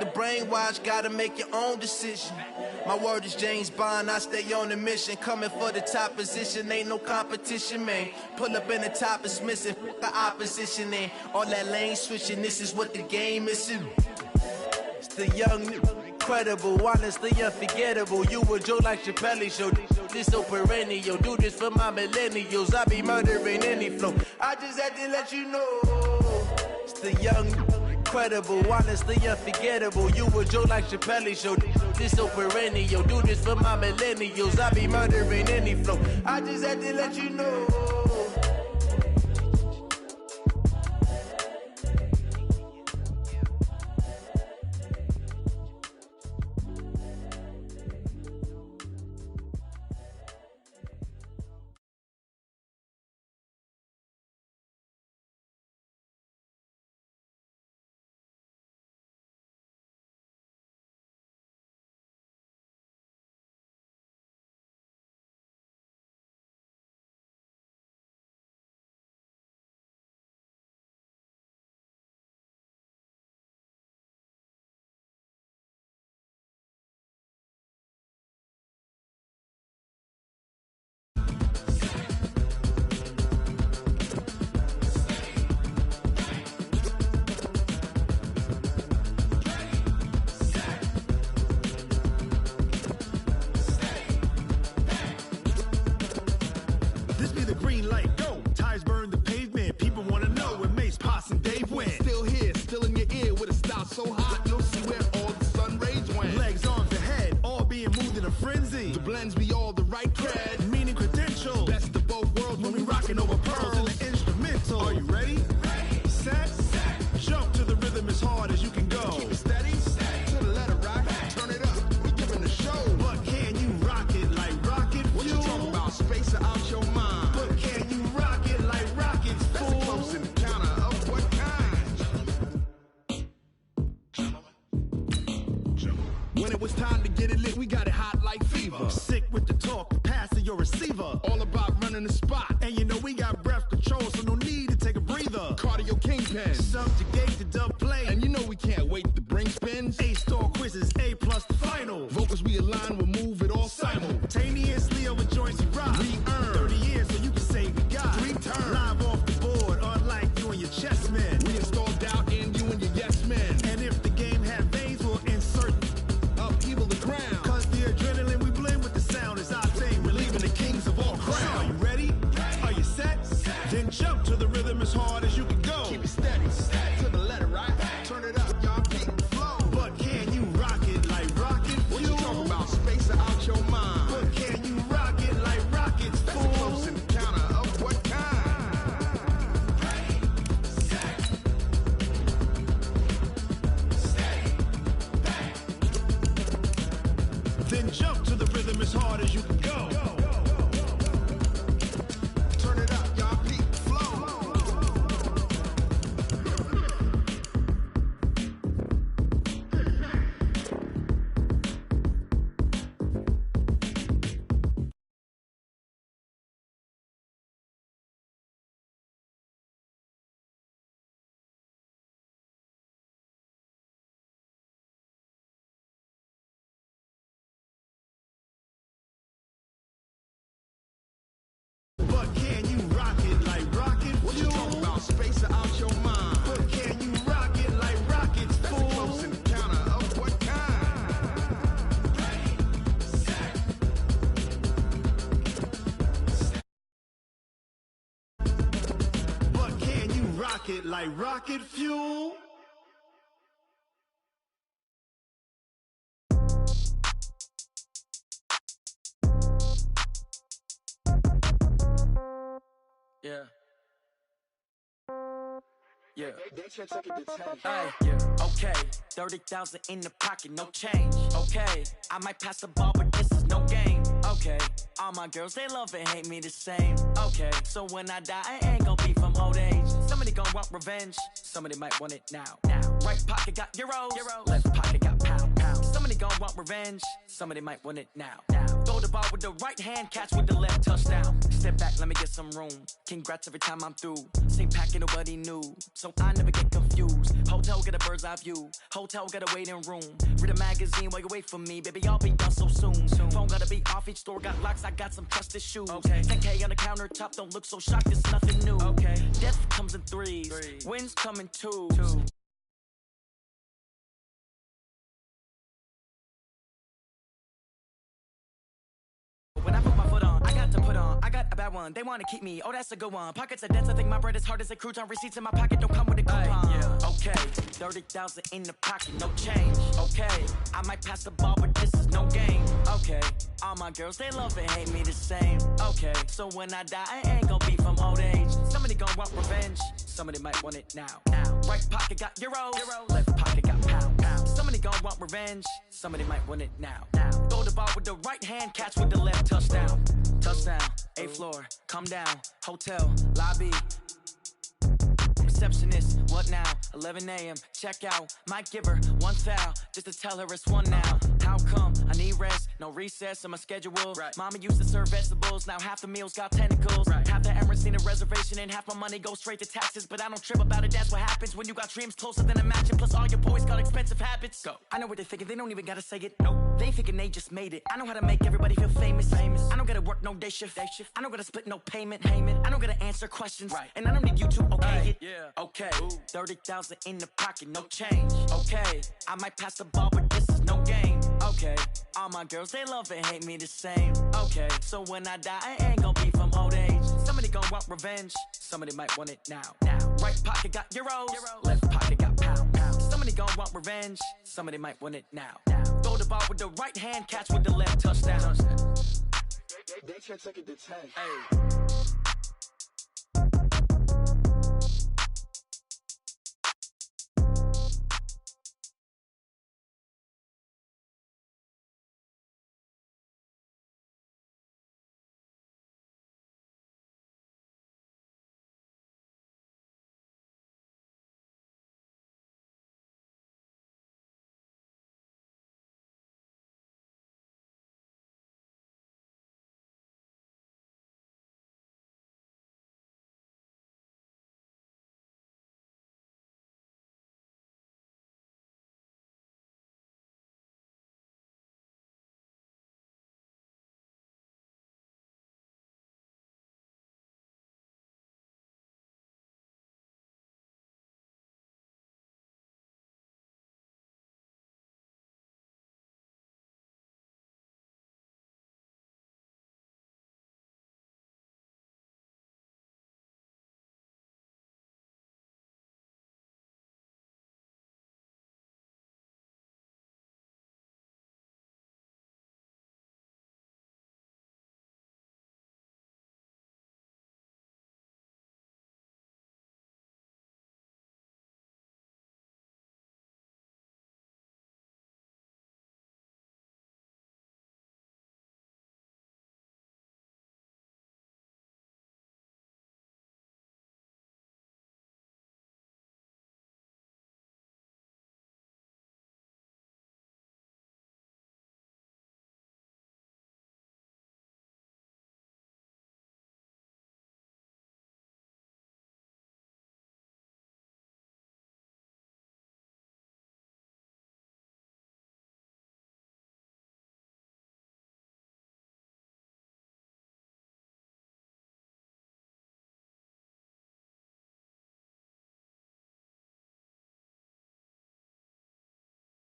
The brainwash, gotta make your own decision. My word is James Bond, I stay on the mission. Coming for the top position, ain't no competition, man. Pull up in the top is missing, fuck the opposition, and all that lane switching, this is what the game is. It's the young, incredible, honestly unforgettable. You a Joe like Chappelle show, this so perennial. Do this for my millennials, I be murdering any flow. I just had to let you know. It's the young, incredible, honestly unforgettable. You a Joe like Chappelle show, this so perennial. Do this for my millennials, I be murdering any flow. I just had to let you know. This be the green light, go. Tires burn the pavement. People wanna know where Mace, Poss, and Dave went. Still here, still in your ear with a style so hot, you'll see where all the sun rays went. Legs, arms, and head, all being moved in a frenzy. The blends be all the right cred. Meaning credentials. Best of both worlds When we rockin' over pearls in the instrumental. Are you ready? Set. Jump to the rhythm as hard as you can go. Keep it steady, to the letter rock. Turn it up, we giving the show. But can you rock it like rocket fuel? What you talking about? Space or out your mind? But can you rock it like rockets, That's a fool? close encounter of what kind? When it was time to get it lit, we got it hot like fever. Sick with the talk, pass to your receiver. All about running the spot. And you know we got breath control, so no need to take a breather. Cardio kingpin. Subjugate the dub play. And you know we can't wait to bring spins. A-star quizzes, A+ the final. Vocals we align, we'll move it all Simultaneously over joints we rock. We earn 30 years, so you can say we got 3 turns. Live off the board, unlike you and your chess men. We install doubt in you and your yes men. And if the game had veins, we'll insert Upheaval the ground. Cause the adrenaline we blend with the sound is our thing. We're leaving the kings of all crowns. So are you ready? Are you set? Then jump to the rhythm as hard as you can go. Keep it steady, to the letter right. Turn it up, y'all keep it flow. But can you rock it like rocket What fuel? you talking about? Space or out your mind? But can you rock it like rockets, That's a fool? close encounter of what kind? Then jump to the rhythm as hard as you can go. Turn it up, y'all keep it flow. But can you rock it like rocket What you fuel? talking about? Space or out your mind? But can you rock it like rockets, That's a fool? close encounter of what kind? But can you rock it like rocket fuel? Yeah. Yeah. Ay, yeah, okay. 30,000 in the pocket, no change. Okay, I might pass the ball, but this is no game. Okay, all my girls, they love and hate me the same. Okay, so when I die, I ain't gonna be from old age. Somebody gonna want revenge, somebody might want it now. Right pocket got euros, left pocket got pound. Somebody gonna want revenge, somebody might want it now. Throw the ball with the right hand, catch with the left, touchdown. Step back, let me get some room. Congrats every time I'm through. Same packet, nobody knew, so I never get confused. Hotel get a bird's eye view. Hotel get a waiting room. Read a magazine while you wait for me. Baby, I'll be done so soon. Phone gotta be off, each store got locks. I got some trusted shoes. 10K on the countertop, don't look so shocked, it's nothing new. Death comes in threes. Winds come in twos. When I put my foot on, I got to put on. I got a bad one, they wanna keep me. Oh, that's a good one. Pockets are dense, I think my bread is hard as a crouton. Receipts in my pocket don't come with a coupon. Okay, 30,000 in the pocket, no change. Okay, I might pass the ball, but this is no game. Okay, all my girls, they love and hate me the same. Okay, so when I die, I ain't gon' be from old age. Somebody gon' want revenge, somebody might want it now. Right pocket got euros, left pocket got pounds. Somebody gon' want revenge, somebody might want it now. Throw the ball with the right hand, catch with the left, touchdown. Touchdown, 8th floor, come down, hotel, lobby. Receptionist, what now? 11 a.m., check out. Might give her one foul, just to tell her it's one now. How come? I need rest, no recess in my schedule. Mama used to serve vegetables, now half the meals got tentacles. Half the Emirates need a reservation and half my money goes straight to taxes. But I don't trip about it, that's what happens when you got dreams closer than a mansion. Plus all your boys got expensive habits. Go. I know what they're thinking, they don't even gotta say it. Nope. They thinking they just made it. I know how to make everybody feel famous. I don't gotta work no day shift. I don't gotta split no payment. I don't gotta answer questions. And I don't need you to okay it. Okay, 30,000 in the pocket, no change. Okay, I might pass the ball, but this is no game. Okay, all my girls, they love and hate me the same. Okay, so when I die, I ain't gon' be from old age. Somebody gon' want revenge, somebody might want it now. Right pocket got euros, left pocket got pounds. Somebody gon' want revenge, somebody might want it now. Throw the ball with the right hand, catch with the left, touchdown. They can't take it to 10. Hey.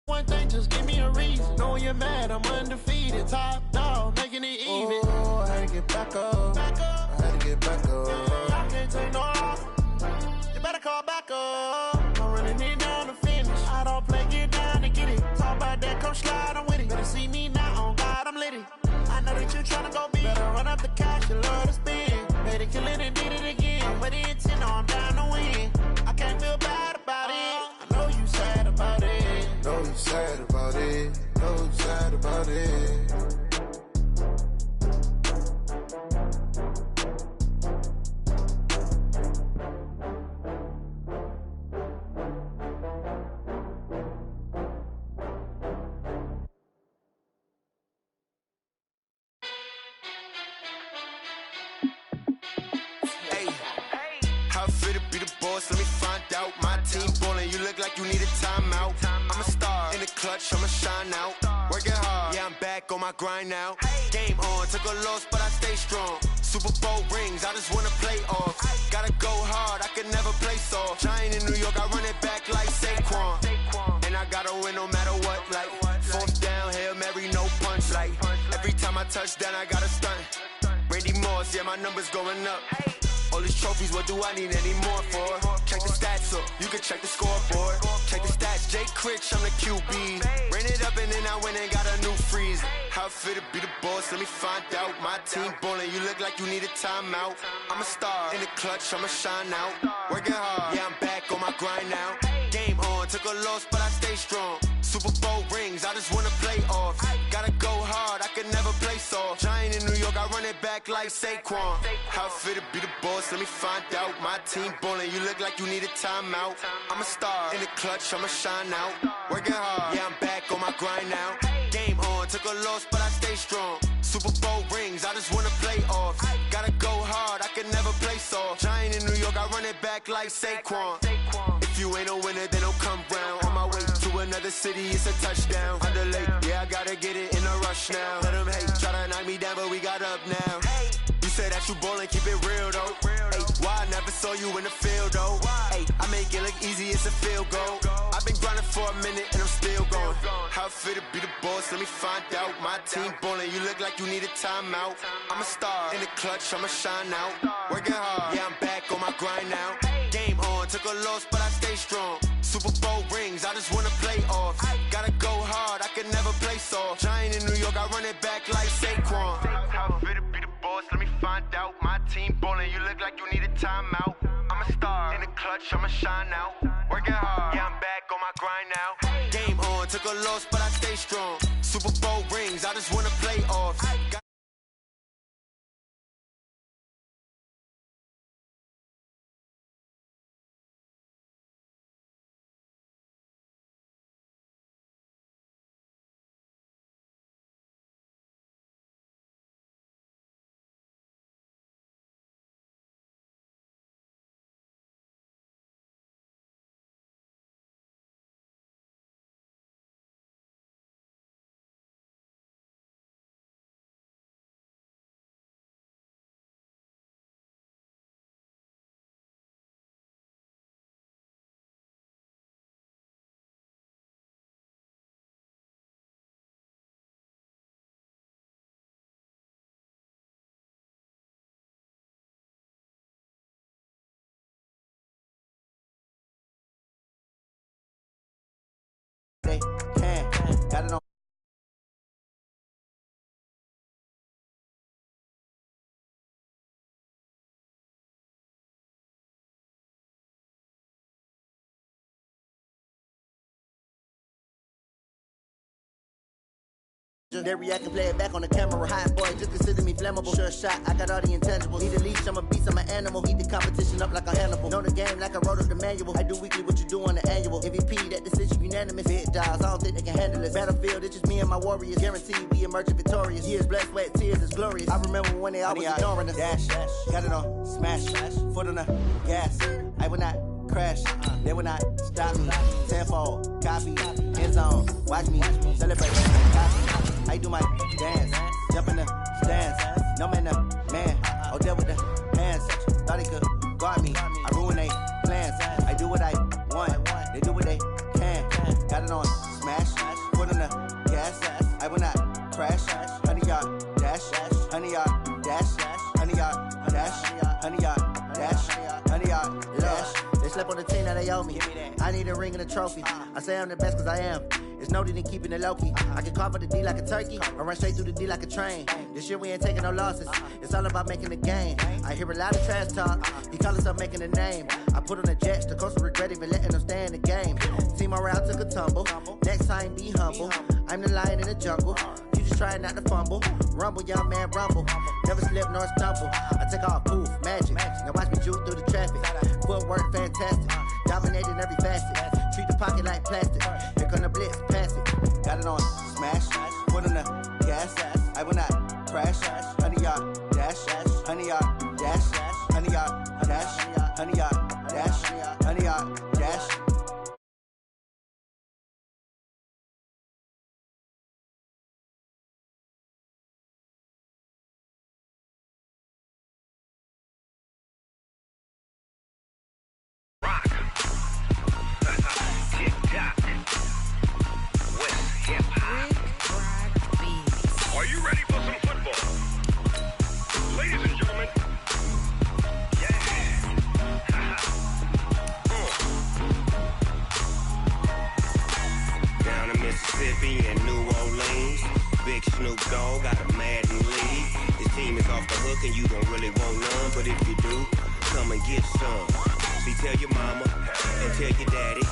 One thing, just give me a reason. Knowing you're mad, I'm undefeated. Top dog, making it even. Oh, I had to get back up. I had to get back up. I can't take no loss. You better call back up. I'm running it down to finish. I don't play, get down to get it. Talk about that, come slide, I'm with it. Better see me now, on God, I'm litty. I know that you tryna go big. Better run up the cash, you love to spend. Better kill it and did it again. I'm with the intent, I'm down to win. I can't feel bad about it. I know you sad about it. Know you sad about it. Know you sad about it. How fit to be the boss? Let me find out. My team ballin', you look like clutch, I'ma shine out. Working hard, yeah, I'm back on my grind now. Game on, took a loss, but I stay strong. Super Bowl rings, I just wanna play off. Gotta go hard, I can never play soft. Giant in New York, I run it back like Saquon. And I gotta win no matter what, like fourth down, Hail Mary, no punch. Like every time I touch down, I gotta stunt. Randy Moss, yeah, my numbers going up. All these trophies, what do I need any more for? Check the stats up, you can check the scoreboard. Check the stats, Jay Critch, I'm the QB. Ran it up and then I went and got a new freeze. How it feel to be the boss, let me find out. My team ballin', you look like you need a timeout. I'm a star, in the clutch, I'ma shine out. Working hard, yeah, I'm back on my grind now. Game on, took a loss, but I stay strong. Super Bowl rings, I just wanna play off. Gotta go hard, I can never play soft. Giant in New York, I run it back like Saquon. How it feel to be the boss, let me find out. My team ballin', you look like you need a timeout. I'm a star, in the clutch, I'ma shine out. Working hard, yeah, I'm back on my grind now. Game on, took a loss, but I stay strong. Super Bowl rings, I just wanna play off. Gotta go hard, I can never play soft. Giant in New York, I run it back like Saquon. If you ain't a winner, then don't come round. On my way to another city, it's a touchdown. Underlay, yeah, I gotta get it in a rush now. Let them hate, try to knock me down, but we got up now. You said that you ballin', keep it real though. Hey, why I never saw you in the field though? Hey, I make it look easy, it's a field goal. I've been grinding for a minute and I'm still going. How it feel to be the boss, let me find out. My team ballin', you look like you need a timeout. I'm a star, in the clutch, I'ma shine out. Working hard, yeah, I'm back on my grind now. Game on, took a loss, but I stay strong. Super Bowl rings, I just wanna play off. Gotta go hard, I can never play soft. Giant in New York, I run it back like Saquon. How it feel to be the boss, let me find out. My team ballin', you look like you need a timeout. I'm a star, in the clutch, I'ma shine out. Working hard, yeah, I'm back on my grind now. Game on, took a loss, but I stay strong. Super Bowl rings, I just wanna play off. Got it on. They react and play it back on the camera. Hot boy, just consider me flammable. Sure shot, I got all the intangibles. Need a leash, I'm a beast, I'm an animal. Eat the competition up like a Hannibal. Know the game like I wrote up the manual. I do weekly what you do on the annual. MVP, that decision unanimous. Hit dials, I don't think they can handle it. Battlefield, it's just me and my warriors. Guaranteed we emerging victorious. Years, blood, sweat, tears, it's glorious. I remember when they always ignoring us. Dash, got it on, smash, foot on the gas. I will not crash, they will not stop me. Tenfold, copy, end zone, watch me celebrate. Copy. I do my dance, jump in the stands. No man, man, oh there with the hands. Thought they could guard me, I ruin they plans. I do what I want, they do what they can. Got it on, smash, foot on the gas. I will not crash, 100-yard dash, 100-yard dash, 100-yard dash, 100-yard dash, 100-yard dash. They slept on the team that they owe me. I need a ring and a trophy. I say I'm the best cause I am. It's noted in keeping it low-key. I can carve up the D like a turkey or run straight through the D like a train. This year we ain't taking no losses. It's all about making the game. I hear a lot of trash talk. He call himself making a name. I put on the jets. The coach will regret even letting them stay in the game. Team morale took a tumble. Next time be humble. I'm the lion in the jungle. You just try not to fumble. Rumble, young man, rumble. Never slip nor stumble. I take off, poof, magic. Now watch me juke through the traffic. Footwork fantastic. Dominating every facet. Treat the pocket like plastic. Here come the blitz, pass it. Got it on, smash. Foot on the gas. I will not crash. 100-yard dash. 100-yard dash. 100-yard dash. 100-yard dash. 100-yard dash. Mississippi and New Orleans. Big Snoop Dogg got a Madden league. His team is off the hook and you don't really want none, but if you do, come and get some. See, tell your mama and tell your daddy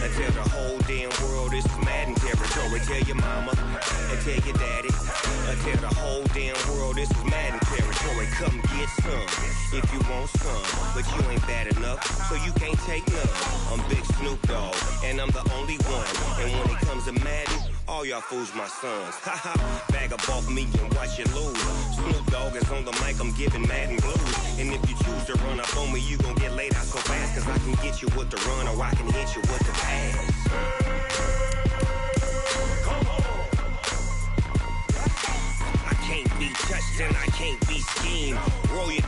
and tell the whole damn world this is Madden territory. Tell your mama and tell your daddy and tell the whole damn world this is Madden territory. Come get some if you want some, but you ain't bad enough, so you can't take none. I'm Big Snoop Dogg and I'm the only one, and when it comes to Madden, all y'all fools my sons. Haha, bag up off me and watch you lose. Snoop Dogg is on the mic, I'm giving Madden blues. And if you choose to run up on me, you gon' get laid out so fast, cause I can get you with the run or I can hit you with the pass. I can't be touched and I can't be schemed. Roll you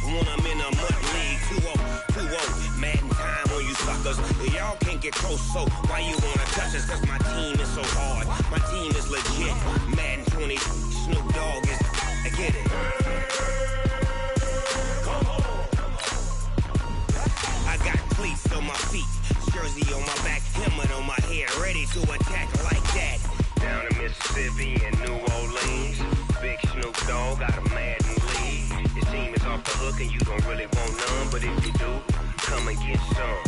when I'm in a mud league. 2-0, Madden time on you suckers. Y'all can't get close, so why you wanna touch us? Cause my team is so hard, my team is legit. Madden 20, Snoop Dogg is, I get it. I got cleats on my feet, jersey on my back, helmet on my head, ready to attack like that. Down in Mississippi and New Orleans, Big Snoop Dogg got a Madden league. His team is off the hook and you don't really want none, but if you do, come and get some.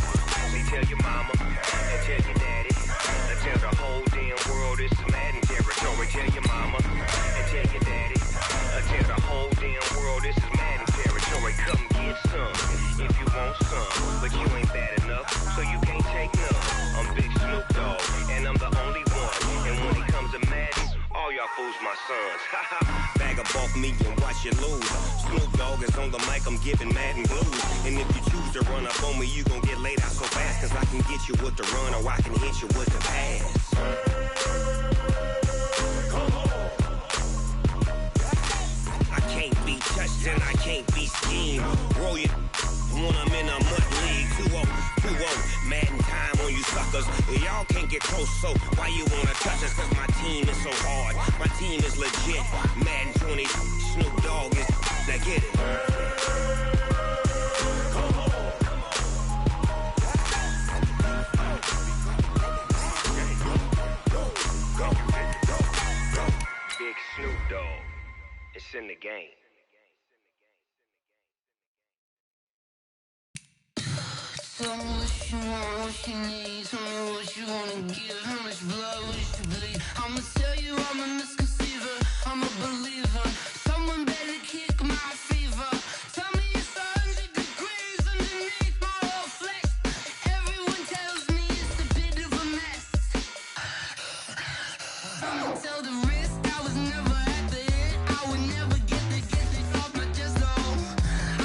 See, tell your mama and tell your daddy and tell the whole damn world this is Madden territory. Tell your mama and tell your daddy and tell the whole damn world this is Madden territory. Come get some if you want some, but you ain't bad enough, so you can't take none. I'm Big Snoop Dogg and I'm the only one, and when it comes to Madden, all y'all fools my sons. Haha, bag up off me and watch you lose. Snoop Dogg is on the mic, I'm giving Madden blues. And if you choose to run up on me, you gon' get laid out so fast, cause I can get you with the run or I can hit you with the pass. I can't be touched and I can't be schemed. Roll you when I'm in a mud league. 2-0, Madden time on you suckers. Y'all can't get close, so why you wanna touch us? Cause my team is so hard, my team is legit. Madden 20, Snoop Dogg is, now get it. Big Snoop Dogg, it's in the game. Tell me what you want, what you need. Tell me what you wanna give. How much blood would you bleed? I'ma tell you I'm a misconceiver, I'm a believer. Someone better kick my fever. Tell me it's 100 degrees underneath my whole flesh. Everyone tells me it's a bit of a mess. I'ma tell the risk I was never at the end. I would never get this off my chest, though.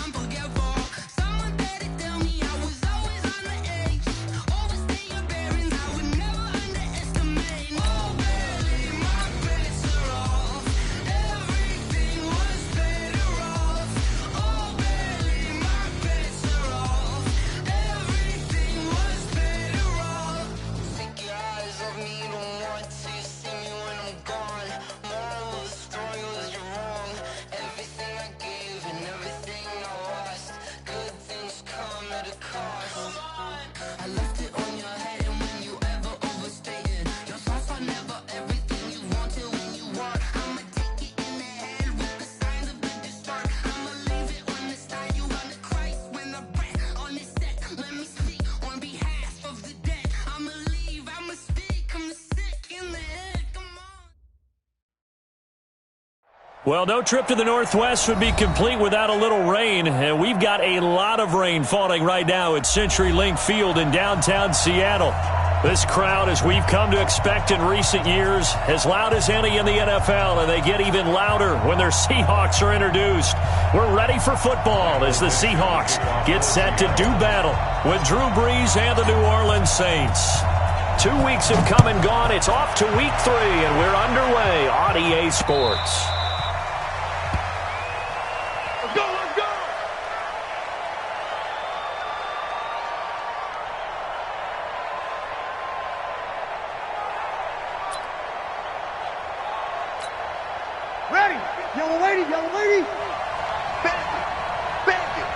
I'm forgetful. Someone better tell me I was always on the edge. Overstay your bearings, I would never underestimate. Oh, barely, my bets are off. Everything was better off. Oh, barely, my bets are off. Everything was better off. Take your eyes off me, don't want to see me when I'm gone. Moral of the story was you're wrong. Everything I gave and everything I lost. Good things come at a cost. I left it on your head, and when you ever overstay it, your thoughts are never everything you wanted when you want. I'ma take it in the head with the signs of the distort. I'ma leave it on the side. You run the Christ when the breath on this set. Let me speak on behalf of the dead. I'ma leave, I'ma speak. I'm sick in the head. Come on. Well, no trip to the Northwest would be complete without a little rain, and we've got a lot of rain falling right now at CenturyLink Field in downtown Seattle. This crowd, as we've come to expect in recent years, as loud as any in the NFL, and they get even louder when their Seahawks are introduced. We're ready for football as the Seahawks get set to do battle with Drew Brees and the New Orleans Saints. 2 weeks have come and gone. It's off to week 3, and we're underway on EA Sports. Ready! Yellow lady! Yellow lady! Bandit! Bandit!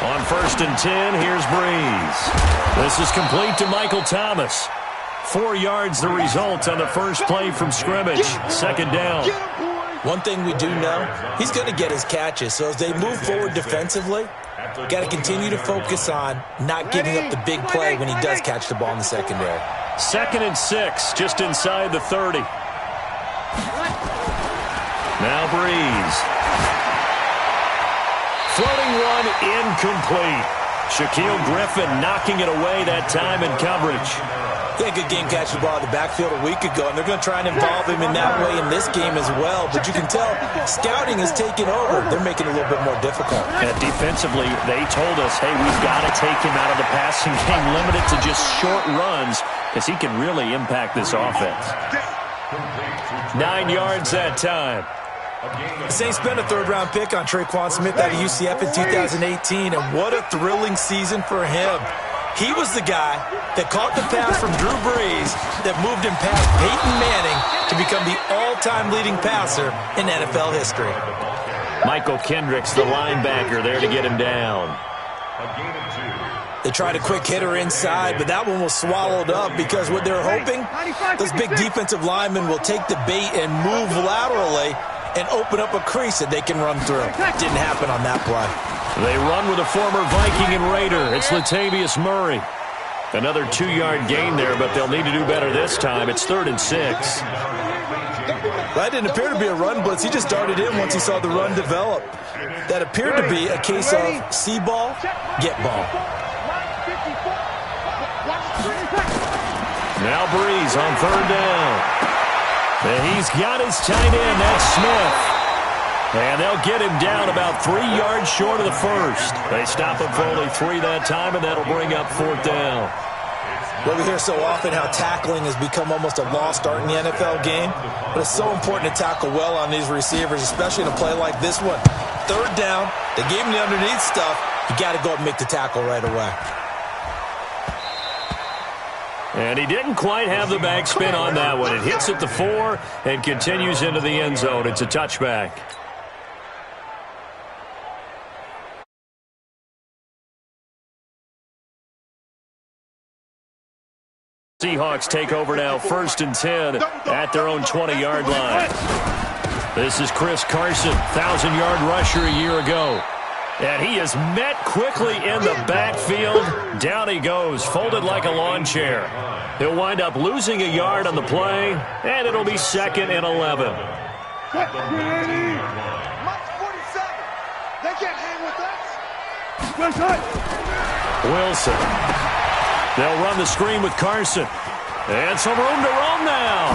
On 1st and 10, here's Breeze. This is complete to Michael Thomas. 4 yards the result on the first play from scrimmage. 2nd down. One thing we do know, he's going to get his catches. So as they move forward defensively, got to continue to focus on not giving up the big play when he does catch the ball in the secondary. 2nd and 6, just inside the 30. Now Breeze. Floating one, incomplete. Shaquille Griffin knocking it away that time in coverage. He had a good game catching the ball in the backfield a week ago, and they're going to try and involve him in that way in this game as well. But you can tell scouting is taking over. They're making it a little bit more difficult. And defensively, they told us, hey, we've got to take him out of the passing game, limit it to just short runs, because he can really impact this offense. 9 yards that time. The Saints spent a 3rd-round pick on Traquan Smith out of UCF in 2018, and what a thrilling season for him. He was the guy that caught the pass from Drew Brees that moved him past Peyton Manning to become the all-time leading passer in NFL history. Michael Kendricks, the linebacker, there to get him down. They tried a quick hitter inside, but that one was swallowed up because what they're hoping, those big defensive linemen will take the bait and move laterally and open up a crease that they can run through. Didn't happen on that play. They run with a former Viking and Raider. It's Latavius Murray. Another 2-yard gain there, but they'll need to do better this time. It's 3rd and 6. That didn't appear to be a run blitz. He just darted in once he saw the run develop. That appeared to be a case of see ball, get ball. Now Breeze on 3rd down. And he's got his tight end. That's Smith. And they'll get him down about 3 yards short of the first. They stop him for only 3 that time, and that'll bring up 4th down. Well, we hear so often how tackling has become almost a lost art in the NFL game. But it's so important to tackle well on these receivers, especially in a play like this one. 3rd down, they gave him the underneath stuff. You got to go up and make the tackle right away. And he didn't quite have the backspin on that one. It hits at the 4 and continues into the end zone. It's a touchback. Seahawks take over now, 1st and 10 at their own 20-yard line. This is Chris Carson, 1,000-yard rusher a year ago. And he is met quickly in the backfield. Down he goes, folded like a lawn chair. He'll wind up losing a yard on the play, and it'll be 2nd and 11. Wilson. They'll run the screen with Carson. And some room to roam now.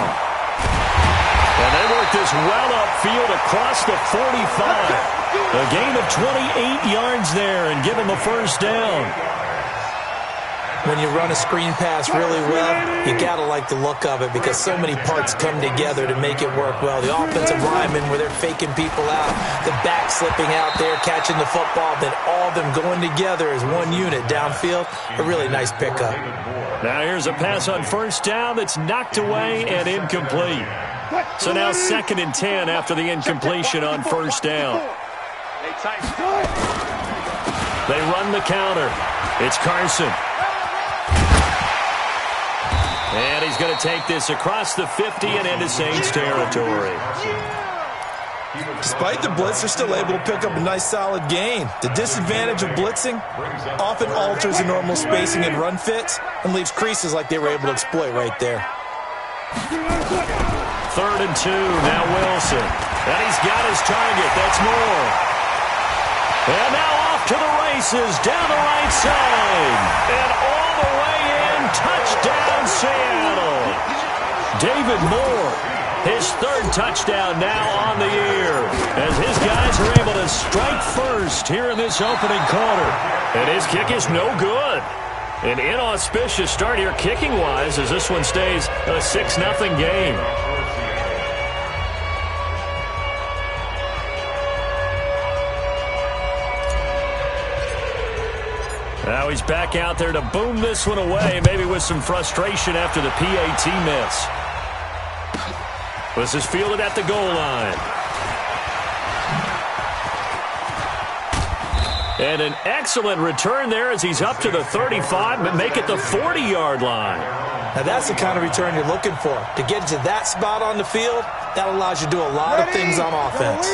And they work this well upfield across the 45. A gain of 28 yards there and give him a 1st down. When you run a screen pass really well, you got to like the look of it because so many parts come together to make it work well. The offensive linemen, where they're faking people out, the back slipping out there, catching the football, then all of them going together as one unit downfield. A really nice pickup. Now here's a pass on 1st down that's knocked away and incomplete. So now 2nd and 10 after the incompletion on 1st down. They run the counter. It's Carson. And he's going to take this across the 50 and into Saints territory. Despite the blitz, they're still able to pick up a nice solid gain. The disadvantage of blitzing often alters the normal spacing and run fits and leaves creases like they were able to exploit right there. 3rd and 2, now Wilson. And he's got his target, that's Moore. And now off to the races, down the right side. And all the way in, touchdown Seattle. David Moore, his 3rd touchdown now on the year, as his guys are able to strike first here in this opening quarter. And his kick is no good. An inauspicious start here kicking-wise as this one stays a 6-0 game. Now he's back out there to boom this one away, maybe with some frustration after the PAT miss. This is fielded at the goal line. And an excellent return there as he's up to the 35, but make it the 40-yard line. Now, that's the kind of return you're looking for. To get to that spot on the field, that allows you to do a lot of things on offense.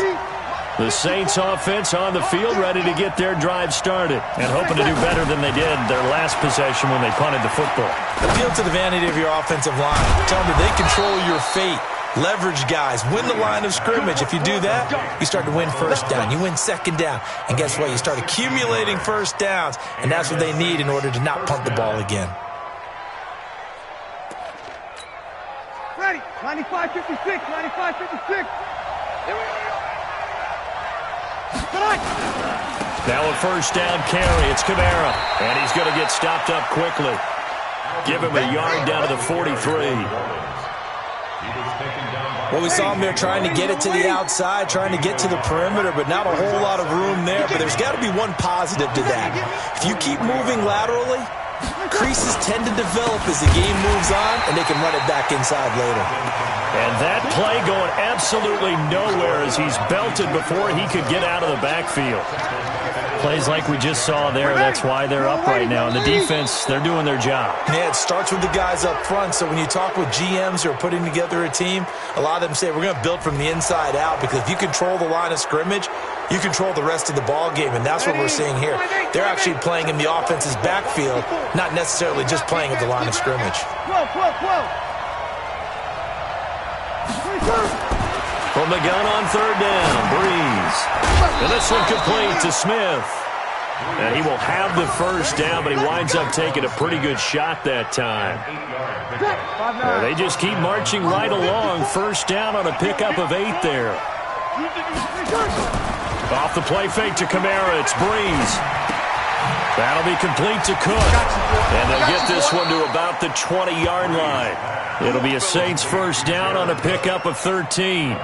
The Saints offense on the field, ready to get their drive started and hoping to do better than they did their last possession when they punted the football. Appeal to the vanity of your offensive line. Tell them that they control your fate. Leverage guys. Win the line of scrimmage. If you do that, you start to win first down. You win second down. And guess what? You start accumulating first downs, and that's what they need in order to not punt the ball again. Ready. 95-56. 95-56. Here we go. Now a first down carry. It's Kamara. And he's going to get stopped up quickly. Give him a yard down to the 43. Well, we saw him there trying to get it to the outside, trying to get to the perimeter, but not a whole lot of room there. But there's got to be one positive to that. If you keep moving laterally, creases tend to develop as the game moves on, and they can run it back inside later. And that play going absolutely nowhere as he's belted before he could get out of the backfield. Plays like we just saw there, that's why they're up right now. And the defense, they're doing their job. Yeah, it starts with the guys up front. So when you talk with GMs who are putting together a team, a lot of them say we're going to build from the inside out, because if you control the line of scrimmage, you control the rest of the ball game, and that's what we're seeing here. They're actually playing in the offense's backfield, not necessarily just playing at the line of scrimmage. From the gun on third down, Breeze. And this one complete to Smith. And he will have the first down, but he winds up taking a pretty good shot that time. They just keep marching right along. First down on a pickup of 8 there. Off the play fake to Kamara, it's Breeze. That'll be complete to Cook. And they'll get this one to about the 20-yard line. It'll be a Saints first down on a pickup of 13.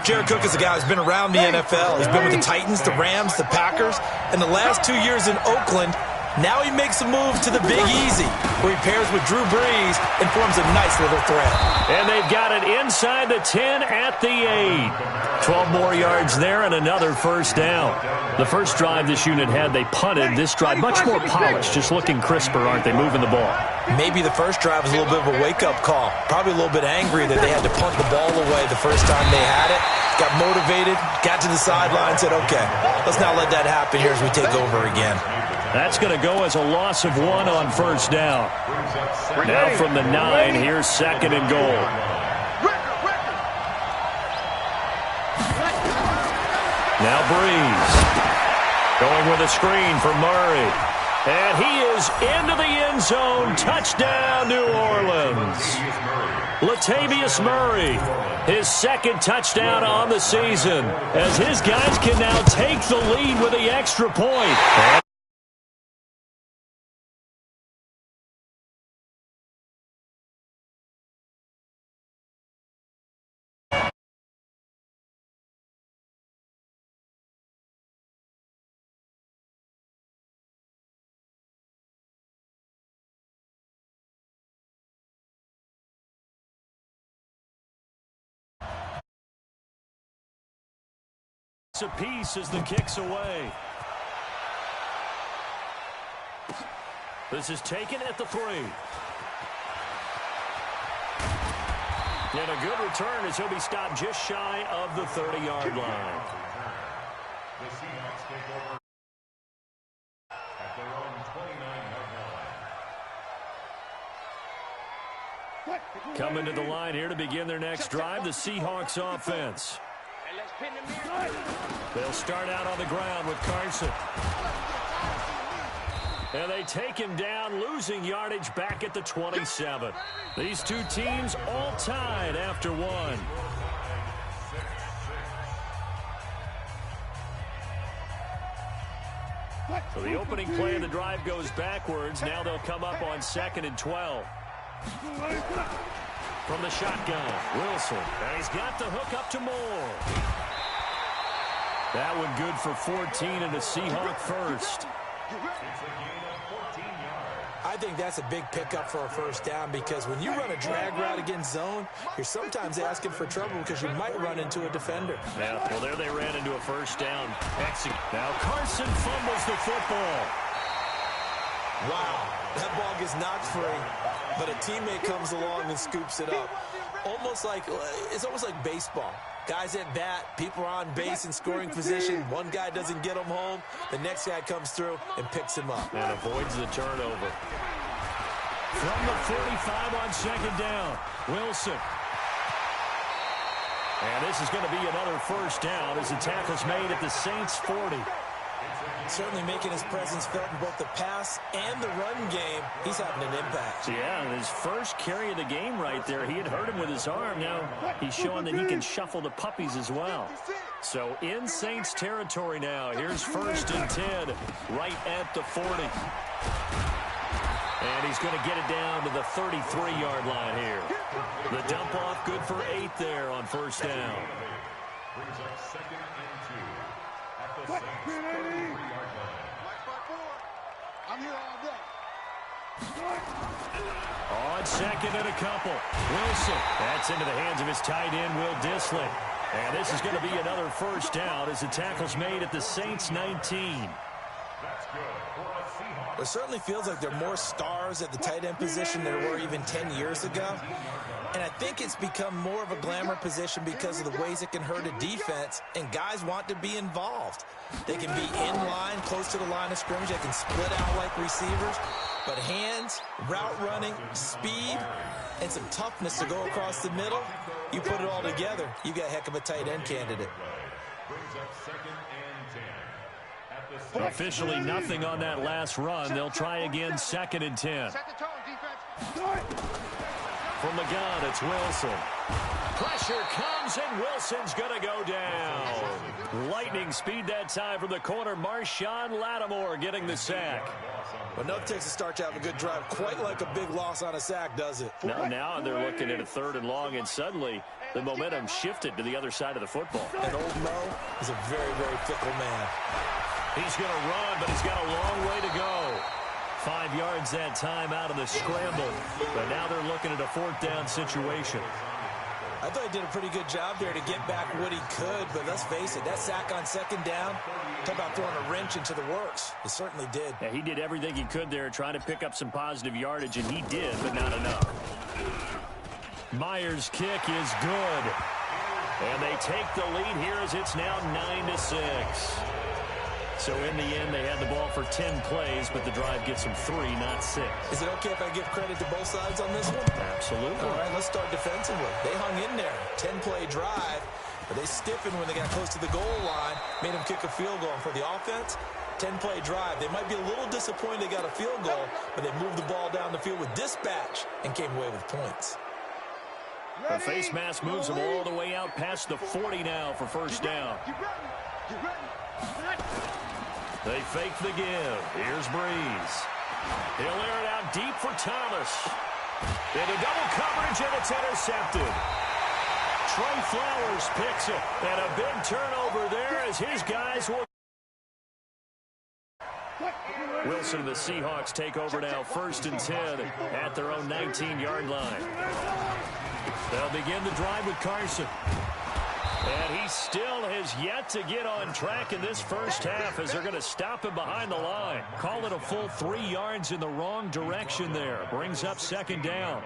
Jared Cook is a guy who's been around the NFL. He's been with the Titans, the Rams, the Packers, and the last 2 years in Oakland. Now he makes a move to the Big Easy, where he pairs with Drew Brees and forms a nice little threat. And they've got it inside the 10 at the 8. 12 more yards there and another first down. The first drive this unit had, they punted. This drive, much more polished, just looking crisper, aren't they, moving the ball? Maybe the first drive was a little bit of a wake-up call. Probably a little bit angry that they had to punt the ball away the first time they had it. Got motivated, got to the sideline, said, okay, let's not let that happen here as we take over again. That's going to go as a loss of 1 on first down. Now from the 9, here's second and goal. Now Breeze. Going with a screen for Murray. And he is into the end zone. Touchdown, New Orleans. Latavius Murray, his second touchdown on the season, as his guys can now take the lead with the extra point. A piece as the kick's away. This is taken at the 3. And a good return as he'll be stopped just shy of the 30-yard line. The Seahawks take over at their own 29-yard line. Coming to the line here to begin their next drive, the Seahawks offense. They'll start out on the ground with Carson. And they take him down, losing yardage back at the 27. These two teams all tied after 1. So the opening play of the drive goes backwards. Now they'll come up on 2nd and 12. From the shotgun, Wilson. And he's got the hook up to Moore. That one good for 14 and a Seahawk first. I I think that's a big pickup for a first down because when you run a drag route against zone, you're sometimes asking for trouble because you might run into a defender. Yeah, well, there they ran into a first down. Now Carson fumbles the football. Wow, that ball gets knocked free, but a teammate comes along and scoops it up. It's almost like baseball. Guys at bat, people are on base in scoring position. One guy doesn't get him home. The next guy comes through and picks him up. And avoids the turnover. From the 45 on second down, Wilson. And this is going to be another first down as the tackle's made at the Saints 40. Certainly making his presence felt in both the pass and the run game. He's having an impact. Yeah, his first carry of the game right there. He had hurt him with his arm. Now he's showing that he can shuffle the puppies as well. So in Saints territory now. Here's 1st and 10 right at the 40. And he's going to get it down to the 33-yard line here. The dump off good for 8 there on first down. Brings up 2nd and 2 at the Saints 33-yard line. I'm here all day. On second and a couple, Wilson. That's into the hands of his tight end, Will Dissly. And this is going to be another first down as the tackle's made at the Saints 19. That's good for a Seahawks. It certainly feels like there are more stars at the tight end position than there were even 10 years ago. And I think it's become more of a glamour position because of the ways it can hurt a defense, and guys want to be involved. They can be in line, close to the line of scrimmage. They can split out like receivers. But hands, route running, speed, and some toughness to go across the middle, you put it all together, you got a heck of a tight end candidate. Brings up 2nd and 10 at the Officially nothing on that last run. They'll try again 2nd and 10. Set the tone, defense. From the gun, it's Wilson. Pressure comes, and Wilson's going to go down. Lightning speed that time from the corner. Marshawn Lattimore getting the sack. Well, no takes to start to have a good drive. Quite like a big loss on a sack, does it? Now they're looking at a 3rd and long, and suddenly the momentum shifted to the other side of the football. And old Mo is a very, very fickle man. He's going to run, but he's got a long way to go. 5 yards that time out of the scramble. But now they're looking at a 4th down situation. I thought he did a pretty good job there to get back what he could, but let's face it, that sack on 2nd down, talk about throwing a wrench into the works. He certainly did. Yeah, he did everything he could there, trying to pick up some positive yardage, and he did, but not enough. Myers' kick is good. And they take the lead here as it's now 9-6. So in the end, they had the ball for 10 plays, but the drive gets them 3, not 6. Is it okay if I give credit to both sides on this one? Absolutely. All right, let's start defensively. They hung in there. 10-play drive, but they stiffened when they got close to the goal line, made them kick a field goal. And for the offense, 10-play drive. They might be a little disappointed they got a field goal, but they moved the ball down the field with dispatch and came away with points. The face mask moves them all the way out past the 40 now for first down. They fake the give. Here's Breeze. He'll air it out deep for Thomas. Into double coverage, and it's intercepted. Trey Flowers picks it. And a big turnover there as his guys will. Wilson and the Seahawks take over now 1st and 10 at their own 19-yard line. They'll begin the drive with Carson. And he still has yet to get on track in this first half as they're going to stop him behind the line. Call it a full 3 yards in the wrong direction there. Brings up 2nd down.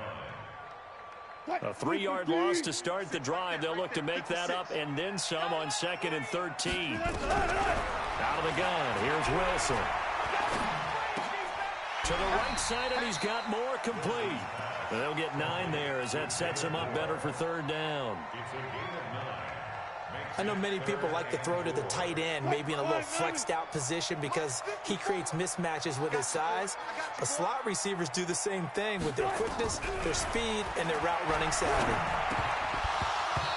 A 3-yard loss to start the drive. They'll look to make that up and then some on 2nd and 13. Out of the gun, here's Wilson. To the right side, and he's got more complete. They'll get 9 there as that sets him up better for 3rd down. I know many people like to throw to the tight end, maybe in a little flexed out position because he creates mismatches with his size. But slot receivers do the same thing with their quickness, their speed, and their route running savvy.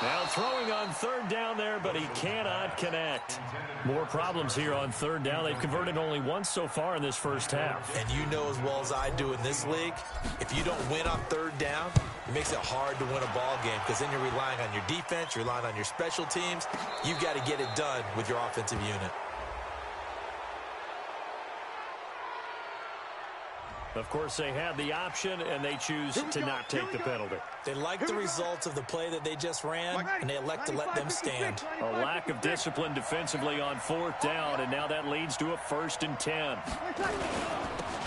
Now throwing on 3rd down there, but he cannot connect. More problems here on 3rd down. They've converted only once so far in this first half. And you know as well as I do in this league, if you don't win on 3rd down, it makes it hard to win a ball game because then you're relying on your defense, you're relying on your special teams. You've got to get it done with your offensive unit. Of course, they had the option, and they choose to not take the penalty. They like the results of the play that they just ran, and they elect to let them stand. A lack of discipline defensively on 4th down, and now that leads to a 1st and 10.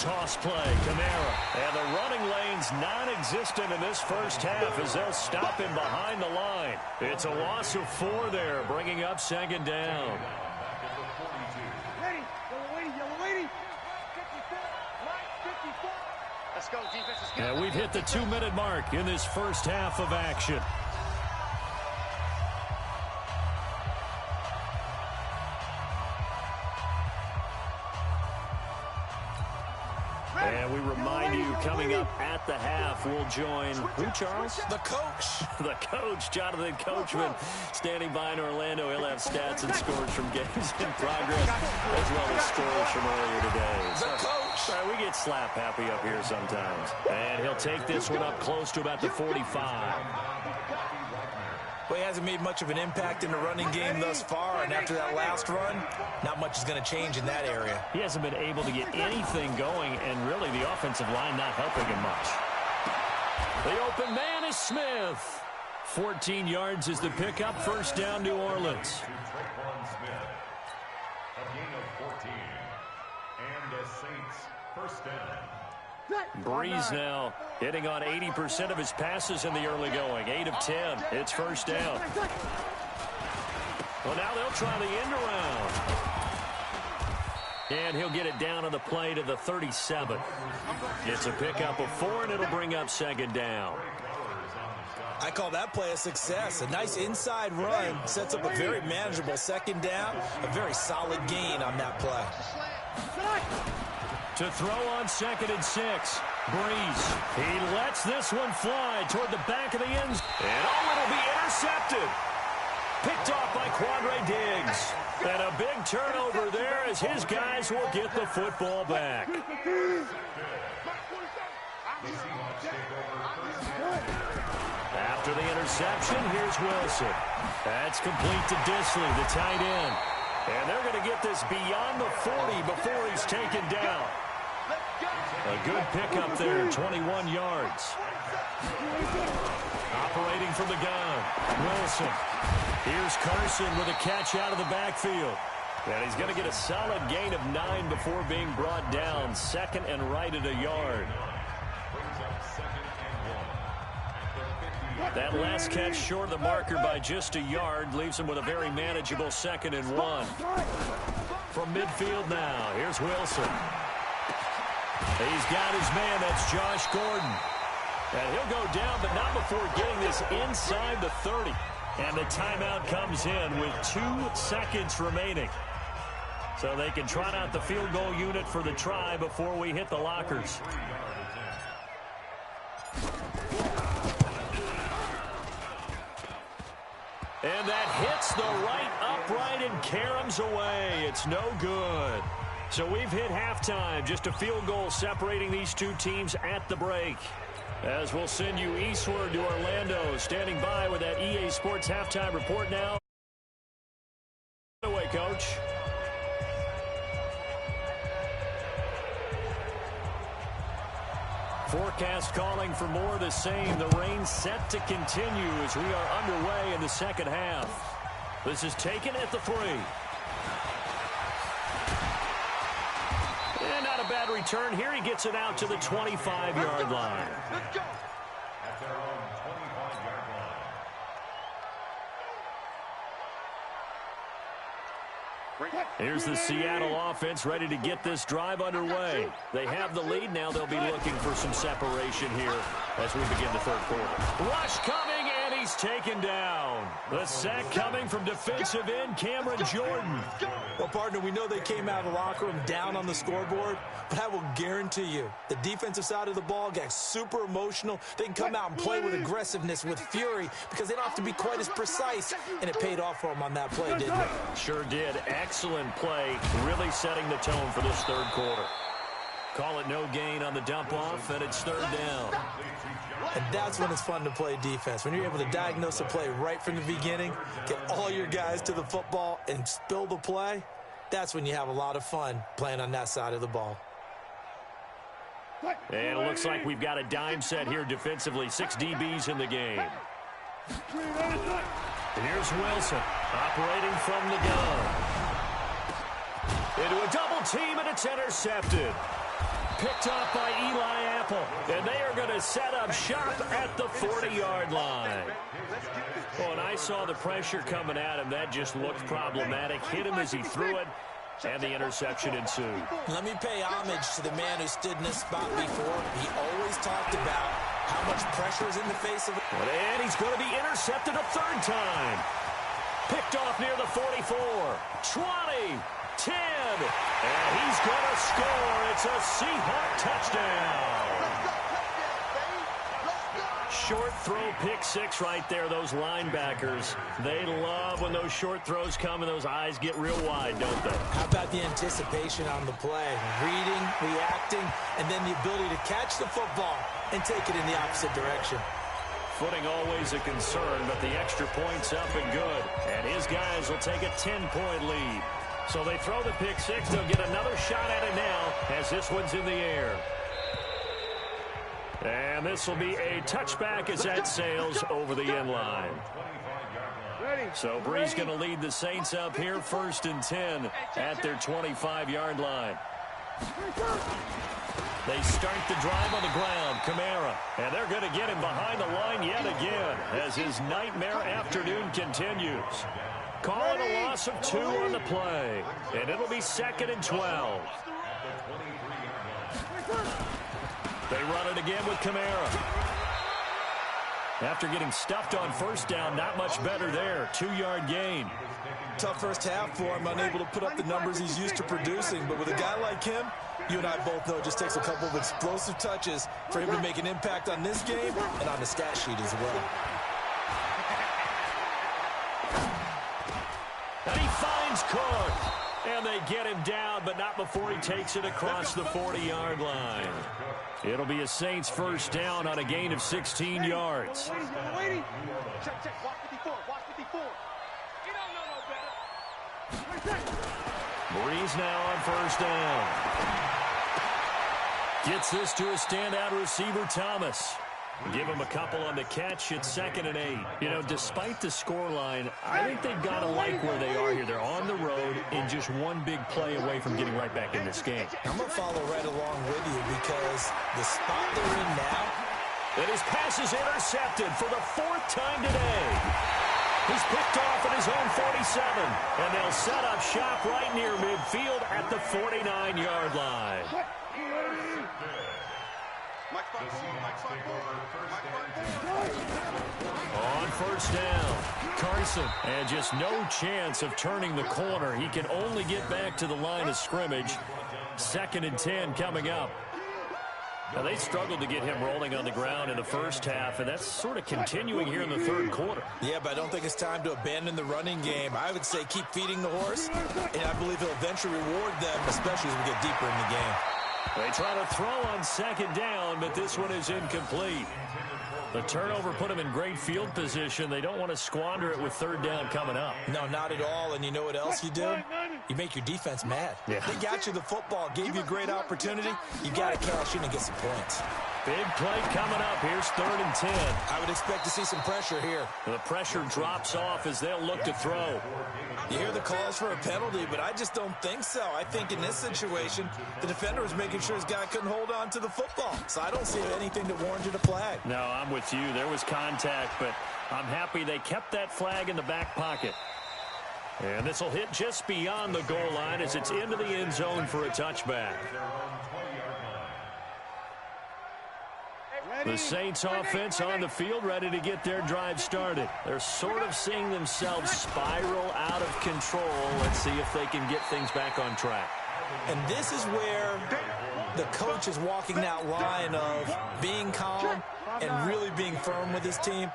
Toss play, Kamara. And the running lane's non-existent in this first half as they'll stop him behind the line. It's a loss of 4 there, bringing up 2nd down. Let's go, defense. Let's go. And we've hit the 2-minute mark in this first half of action. And we remind you, coming up at the half, we'll join who, Charles? The coach. The coach, Jonathan Coachman, standing by in Orlando. He'll have stats and scores from games in progress, as well as scores from earlier today. The coach. We get slap happy up here sometimes. And he'll take this one up close to about the 45. Well, he hasn't made much of an impact in the running game thus far, and after that last run, not much is going to change in that area. He hasn't been able to get anything going, and really the offensive line not helping him much. The open man is Smith. 14 yards is the pickup. 1st down, New Orleans. A gain of 14. And the Saints, 1st down. Breeze now hitting on 80% of his passes in the early going. 8 of 10. It's 1st down. Well, now they'll try the end around. And he'll get it down on the play to the 37. It's a pickup of 4, and it'll bring up 2nd down. I call that play a success. A nice inside run sets up a very manageable 2nd down. A very solid gain on that play. To throw on 2nd and 6. Breeze. He lets this one fly toward the back of the end. And it'll be intercepted. Picked off by Quandre Diggs. And a big turnover there as his guys will get the football back. After the interception, here's Wilson. That's complete to Disley, the tight end. And they're going to get this beyond the 40 before he's taken down. A good pickup there, 21 yards. Operating from the gun, Wilson. Here's Carson with a catch out of the backfield. And he's going to get a solid gain of 9 before being brought down. 2nd and right at a yard. That last catch short of the marker by just a yard leaves him with a very manageable 2nd and 1. From midfield now, here's Wilson. He's got his man, that's Josh Gordon. And he'll go down, but not before getting this inside the 30. And the timeout comes in with 2 seconds remaining. So they can trot out the field goal unit for the try before we hit the lockers. And that hits the right upright and caroms away. It's no good. So we've hit halftime. Just a field goal separating these two teams at the break. As we'll send you eastward to Orlando. Standing by with that EA Sports halftime report now. Away, Coach. Forecast calling for more of the same. The rain set to continue as we are underway in the 2nd half. This is taken at the 3. And not a bad return here. He gets it out to the 25-yard line. At their own 25-yard line. Here's the Seattle offense ready to get this drive underway. They have the lead. Now they'll be looking for some separation here as we begin the 3rd quarter. Rush coming, and he's taken down. The sack coming from defensive end Cameron Jordan. Well, partner, we know they came out of the locker room down on the scoreboard, but I will guarantee you the defensive side of the ball got super emotional. They can come out and play with aggressiveness, with fury, because they don't have to be quite as precise, and it paid off for them on that play, didn't it? Sure did. Excellent play, really setting the tone for this 3rd quarter. Call it no gain on the dump off, and it's 3rd down. And that's when it's fun to play defense. When you're able to diagnose a play right from the beginning, get all your guys to the football, and spill the play, that's when you have a lot of fun playing on that side of the ball. And it looks like we've got a dime set here defensively. 6 DBs in the game. And here's Wilson operating from the gun. Into a double team, and it's intercepted. Picked off by Eli Apple. And they are going to set up shop at the 40-yard line. Well, and I saw the pressure coming at him. That just looked problematic. Hit him as he threw it, and the interception ensued. Let me pay homage to the man who stood in this spot before. He always talked about how much pressure is in the face of it. And he's going to be intercepted a third time. Picked off near the 44, 20, 10, and he's going to score. It's a Seahawk touchdown. Short throw, pick six right there. Those linebackers, they love when those short throws come and those eyes get real wide, don't they? How about the anticipation on the play? Reading, reacting, and then the ability to catch the football and take it in the opposite direction. Footing always a concern, but the extra point's up and good. And his guys will take a 10-point lead. So they throw the pick six. They'll get another shot at it now as this one's in the air. And this will be a touchback as that sails over the end line. So Bree's going to lead the Saints up here 1st and 10 at their 25-yard line. They start the drive on the ground. Kamara. And they're going to get him behind the line yet again as his nightmare afternoon continues. Calling a loss of 2 on the play. And it'll be 2nd and 12. They run it again with Kamara. After getting stuffed on first down, not much better there. 2-yard gain. Tough first half for him, unable to put up the numbers he's used to producing. But with a guy like him, you and I both know it just takes a couple of explosive touches for him to make an impact on this game and on the stat sheet as well. And he finds Cook. And they get him down, but not before he takes it across the 40-yard line. It'll be a Saints first down on a gain of 16 yards. Check, check. Watch 54. Watch 54. You don't know no better. Breeze now on first down. Gets this to a standout receiver, Thomas. Give him a couple on the catch. It's 2nd and 8. You know, despite the scoreline, I think they've got to like where they are here. They're on the road and just one big play away from getting right back in this game. I'm going to follow right along with you because the spot they're in now. And his pass is intercepted for the 4th time today. He's picked off at his own 47. And they'll set up shop right near midfield at the 49-yard line. On first down, Carson, and just no chance of turning the corner. He can only get back to the line of scrimmage. 2nd and 10 coming up. Now, they struggled to get him rolling on the ground in the first half, and that's sort of continuing here in the 3rd quarter. Yeah, but I don't think it's time to abandon the running game. I would say keep feeding the horse, and I believe he'll eventually reward them, especially as we get deeper in the game. They try to throw on 2nd down, but this one is incomplete. The turnover put them in great field position. They don't want to squander it with 3rd down coming up. No, not at all. And you know what else you do? You make your defense mad. Yeah. They got you the football, gave you a great opportunity. You got to cash in and get some points. Big play coming up. Here's 3rd and 10. I would expect to see some pressure here. The pressure drops off as they'll look to throw. You hear the calls for a penalty, but I just don't think so. I think in this situation, the defender was making sure his guy couldn't hold on to the football. So I don't see anything that warranted a flag. No, I'm with you. There was contact, but I'm happy they kept that flag in the back pocket. And this will hit just beyond the goal line as it's into the end zone for a touchback. The Saints offense on the field, ready to get their drive started. They're sort of seeing themselves spiral out of control. Let's see if they can get things back on track. And this is where the coach is walking that line of being calm and really being firm with his team.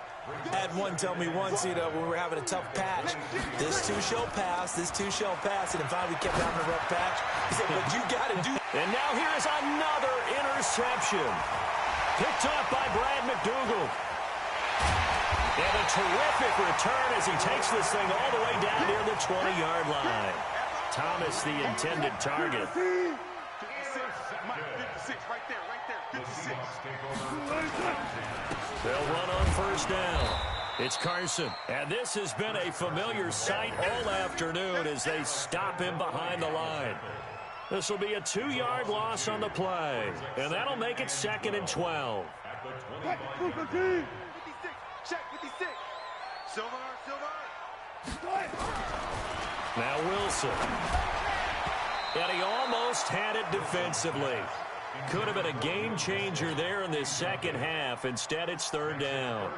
I had one tell me once, you know, when we were having a tough patch, this too shall pass, this too shall pass. And finally we kept having a rough patch. He said, but you got to do. And now here is another interception. Picked off by Brad McDougal. And a terrific return as he takes this thing all the way down near the 20-yard line. Thomas, the intended target. 56, right there, right there. They'll run on first down. It's Carson. And this has been a familiar sight all afternoon as they stop him behind the line. This will be a 2-yard loss on the play. And that'll make it 2nd and 12. Check 56. Silver. Now Wilson. And he almost had it defensively. Could have been a game changer there in this second half. Instead, it's 3rd down.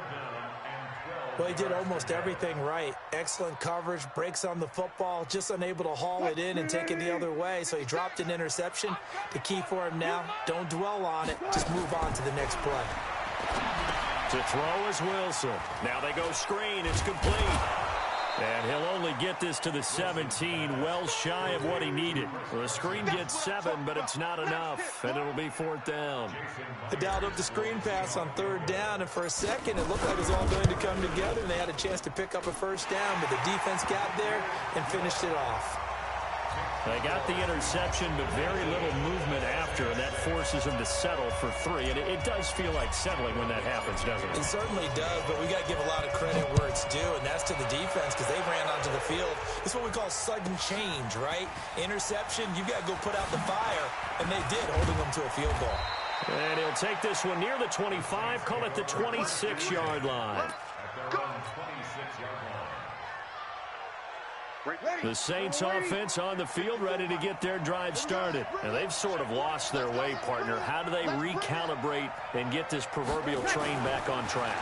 Well, he did almost everything right. Excellent coverage, breaks on the football, just unable to haul it in and take it the other way. So he dropped an interception. The key for him now, don't dwell on it. Just move on to the next play. To throw is Wilson. Now they go screen. It's complete. And he'll only get this to the 17, well shy of what he needed. Well, the screen gets 7, but it's not enough, and it'll be 4th down. They dialed up the screen pass on 3rd down, and for a second it looked like it was all going to come together, and they had a chance to pick up a first down, but the defense got there and finished it off. They got the interception, but very little movement after, and that forces them to settle for 3. And it does feel like settling when that happens, doesn't it? It certainly does, but we got to give a lot of credit where it's due, and that's to the defense because they ran onto the field. It's what we call sudden change, right? Interception, you got to go put out the fire, and they did, holding them to a field goal. And he'll take this one near the 25, call it the 26-yard line. The Saints offense on the field ready to get their drive started. And they've sort of lost their way, partner. How do they recalibrate and get this proverbial train back on track?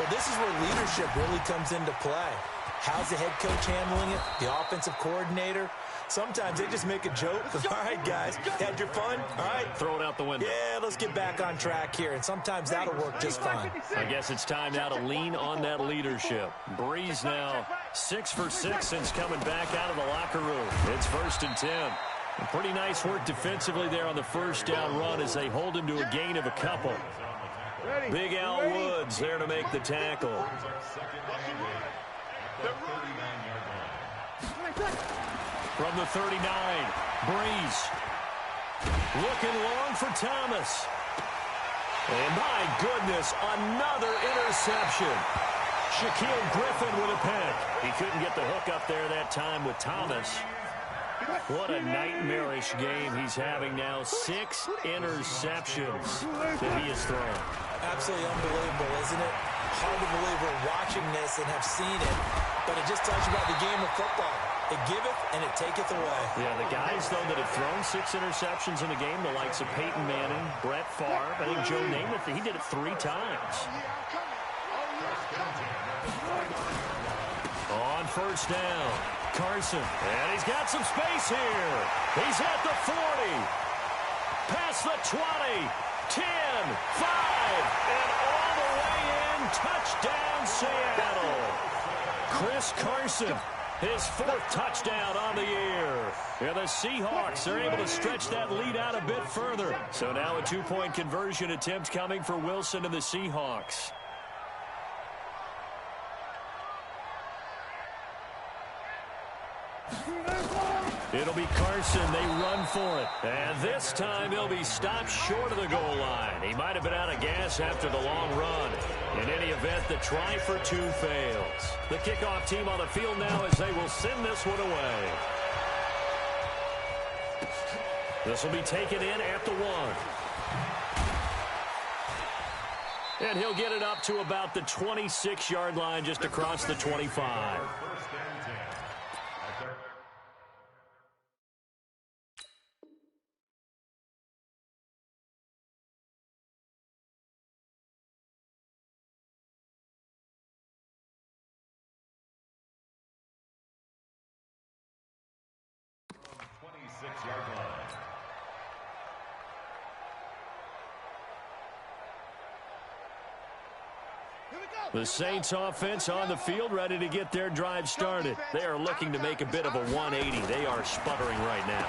Well, this is where leadership really comes into play. How's the head coach handling it? The offensive coordinator? Sometimes they just make a joke. All right, guys, had your fun? All right. Throw it out the window. Yeah, let's get back on track here. And sometimes that'll work just fine. I guess it's time now to lean on that leadership. Breeze now 6 for 6 since coming back out of the locker room. It's 1st and 10. And pretty nice work defensively there on the first down run as they hold him to a gain of a couple. Big Al Woods there to make the tackle. From the 39, Breeze. Looking long for Thomas. And my goodness, another interception. Shaquille Griffin with a pick. He couldn't get the hook up there that time with Thomas. What a nightmarish game he's having now. 6 interceptions that he has thrown. Absolutely unbelievable, isn't it? Hard to believe we're watching this and have seen it, but it just tells you about the game of football. It giveth and it taketh away. Yeah, the guys, though, that have thrown 6 interceptions in a game, the likes of Peyton Manning, Brett Favre, I think Joe Namath, he did it 3 times. On first down, Carson, and he's got some space here. He's at the 40, past the 20, 10, 5, and all the way in, touchdown Seattle. Chris Carson, his 4th touchdown on the year. And the Seahawks are able to stretch that lead out a bit further. So now a 2-point conversion attempt coming for Wilson and the Seahawks. It'll be Carson. They run for it. And this time he'll be stopped short of the goal line. He might have been out of gas after the long run. In any event, the try for 2 fails. The kickoff team on the field now as they will send this one away. This will be taken in at the 1. And he'll get it up to about the 26-yard line just across the 25. The Saints offense on the field ready to get their drive started. They are looking to make a bit of a 180. They are sputtering right now.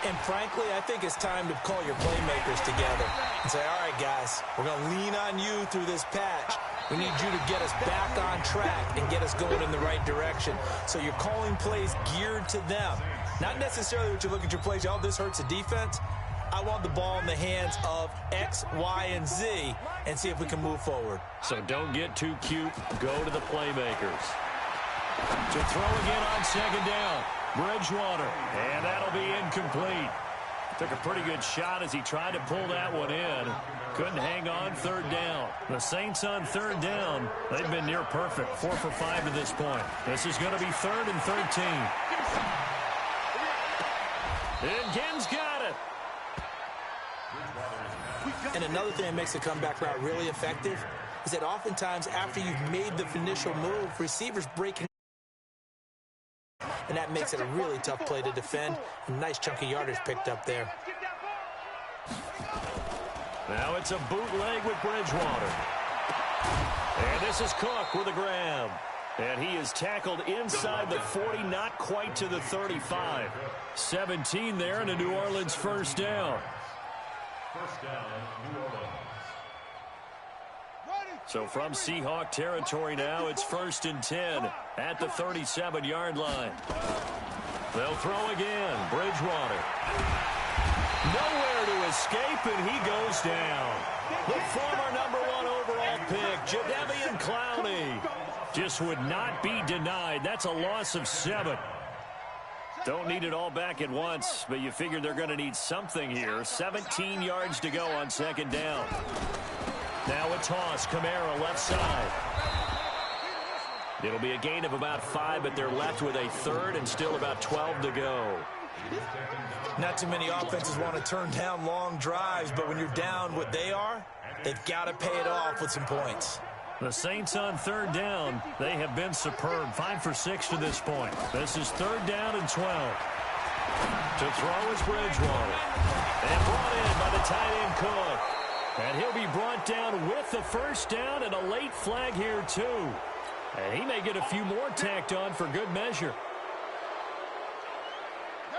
And frankly, I think it's time to call your playmakers together and say, all right, guys, we're going to lean on you through this patch. We need you to get us back on track and get us going in the right direction. So you're calling plays geared to them. Not necessarily what you look at your plays, oh, this hurts the defense. I want the ball in the hands of X, Y, and Z and see if we can move forward. So don't get too cute. Go to the playmakers. To throw again on second down. Bridgewater. And that'll be incomplete. Took a pretty good shot as he tried to pull that one in. Couldn't hang on third down. The Saints on third down, they've been near perfect. 4 for 5 to this point. This is going to be 3rd and 13. And Ginn's got it. And another thing that makes the comeback route really effective is that oftentimes after you've made the initial move, receivers breaking. And that makes it a really tough play to defend. A nice chunk of yardage picked up there. Now it's a bootleg with Bridgewater. And this is Cook with a grab. And he is tackled inside the 40, not quite to the 35. 17 there and a New Orleans first down. First down, New Orleans. So from Seahawk territory now, it's 1st and 10 at the 37-yard line. They'll throw again. Bridgewater. Nowhere to escape, and he goes down. The former #1 overall pick, Jadeveon Clowney, just would not be denied. That's a loss of 7. Don't need it all back at once, but you figure they're going to need something here. 17 yards to go on second down. Now a toss, Kamara left side. It'll be a gain of about 5, but they're left with a 3rd and still about 12 to go. Not too many offenses want to turn down long drives, but when you're down what they are, they've got to pay it off with some points. The Saints on third down, they have been superb. 5 for 6 to this point. This is 3rd down and 12. To throw is Bridgewater. And brought in by the tight end Cook. And he'll be brought down with the first down and a late flag here too. And he may get a few more tacked on for good measure.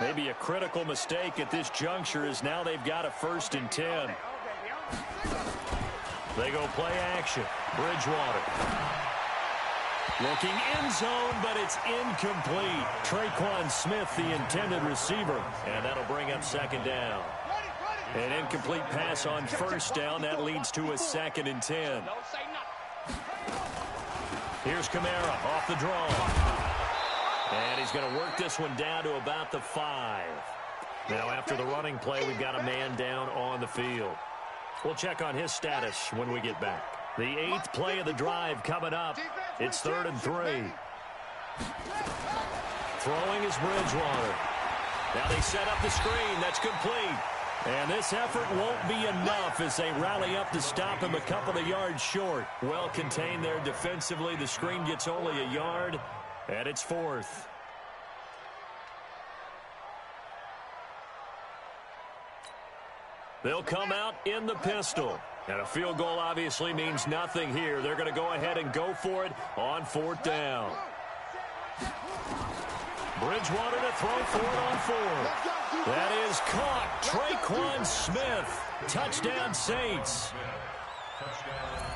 Maybe a critical mistake at this juncture is now they've got a 1st and 10. They go play action. Bridgewater. Looking end zone, but it's incomplete. Traquan Smith, the intended receiver. And that'll bring up second down. An incomplete pass on first down. That leads to a 2nd and 10. Here's Kamara off the draw. And he's going to work this one down to about the 5. Now after the running play, we've got a man down on the field. We'll check on his status when we get back. The 8th play of the drive coming up. It's 3rd and 3. Throwing is Bridgewater. Now they set up the screen. That's complete. And this effort won't be enough as they rally up to stop him a couple of yards short. Well contained there defensively. The screen gets only a yard, and it's 4th. They'll come out in the pistol. And a field goal obviously means nothing here. They're going to go ahead and go for it on 4th down. Bridgewater to throw for it on 4th. That is caught. Traquan Smith. Touchdown Saints.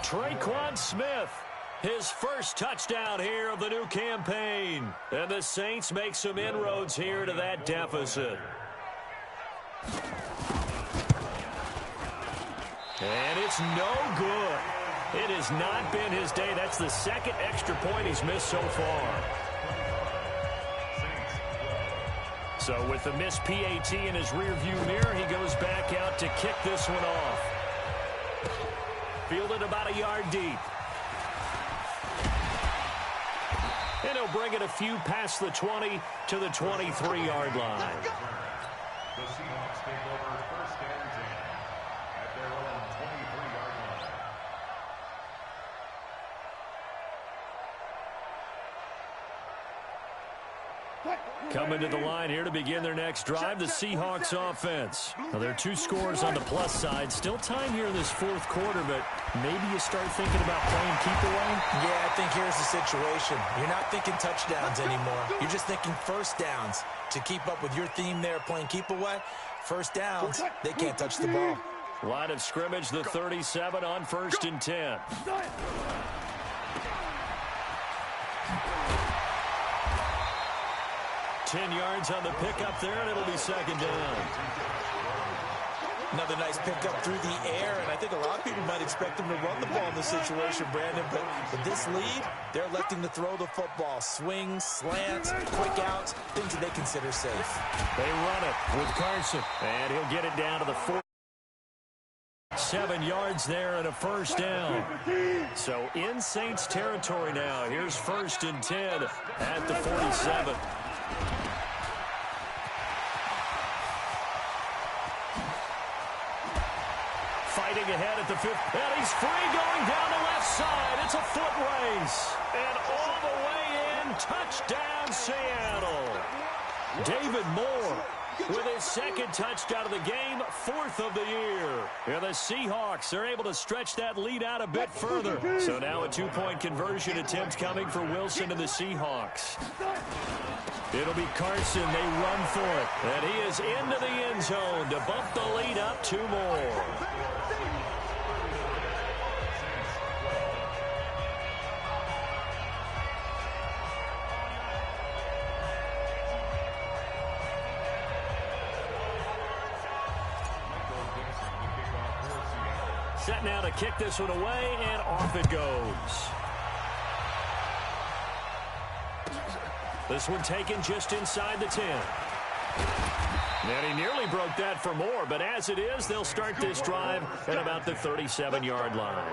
Traquan Smith. His first touchdown here of the new campaign. And the Saints make some inroads here to that deficit. And it's no good. It has not been his day. That's the 2nd extra point he's missed so far. So with the missed PAT in his rearview mirror, he goes back out to kick this one off. Fielded about a yard deep. And he'll bring it a few past the 20 to the 23-yard line. The Seahawks take over 1st and 10 at their own 23-yard line. Coming to the line here to begin their next drive, the Seahawks offense. Now, there are 2 scores on the plus side. Still time here in this 4th quarter, but maybe you start thinking about playing keep away? Yeah, I think here's the situation. You're not thinking touchdowns anymore. You're just thinking first downs. To keep up with your theme there, playing keep away, first downs, they can't touch the ball. Line of scrimmage, the 37 on 1st and 10. 10 yards on the pickup there, and it'll be second down. Another nice pickup through the air, and I think a lot of people might expect him to run the ball in this situation, Brandon, but with this lead, they're electing to throw the football. Swings, slants, quick outs, things that they consider safe. They run it with Carson, and he'll get it down to the 4. 7 yards there and a first down. So in Saints territory now. Here's 1st and 10 at the 47. Fighting ahead at the 5th, and he's free going down the left side. It's a foot race, and all the way in, touchdown Seattle. David Moore with his 2nd touchdown of the game, 4th of the year. And the Seahawks are able to stretch that lead out a bit further. So now a 2-point conversion attempt coming for Wilson and the Seahawks. It'll be Carson. They run for it. And he is into the end zone to bump the lead up 2 more. Set now to kick this one away, and off it goes. This one taken just inside the 10. And he nearly broke that for more, but as it is, they'll start this drive at about the 37-yard line.